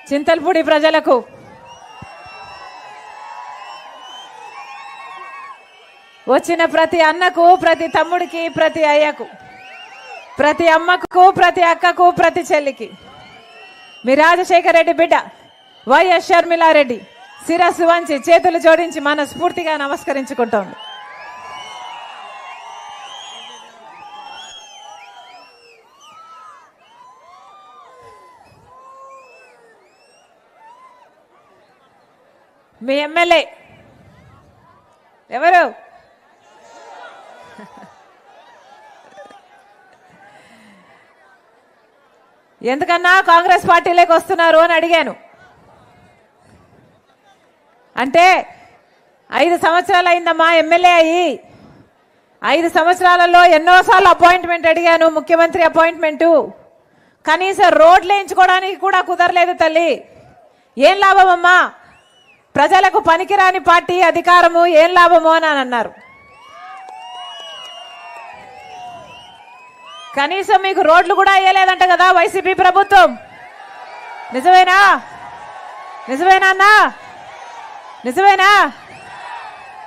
చింతల్పూడి ప్రజలకు, వచ్చిన ప్రతి అన్నకు, ప్రతి తమ్ముడికి, ప్రతి అయ్యకు, ప్రతి అమ్మకు, ప్రతి అక్కకు, ప్రతి చెల్లికి మీ రాజశేఖర రెడ్డి బిడ్డ వైఎస్ షర్మిలారెడ్డి శిరస్సు వంచి చేతులు జోడించి మనస్ఫూర్తిగా నమస్కరించుకుంటోంది. మీ ఎమ్మెల్యే ఎవరు? ఎందుకన్నా కాంగ్రెస్ పార్టీలోకి వస్తున్నారు అని అడిగాను. అంటే 5 సంవత్సరాలు అయిందమ్మా ఎమ్మెల్యే అయ్యి. 5 సంవత్సరాలలో ఎన్నోసార్లు అపాయింట్మెంట్ అడిగాను, ముఖ్యమంత్రి అపాయింట్మెంటు. కనీసం రోడ్లు వేయించుకోవడానికి కూడా కుదరలేదు తల్లి. ఏం లాభమమ్మా, ప్రజలకు పనికిరాని పార్టీ అధికారము, ఏం లాభము అని అన్నారు. కనీసం మీకు రోడ్లు కూడా వేయలేదంట కదా వైసీపీ ప్రభుత్వం. నిజమేనా? నిజమేనా అన్నా? నిజమేనా?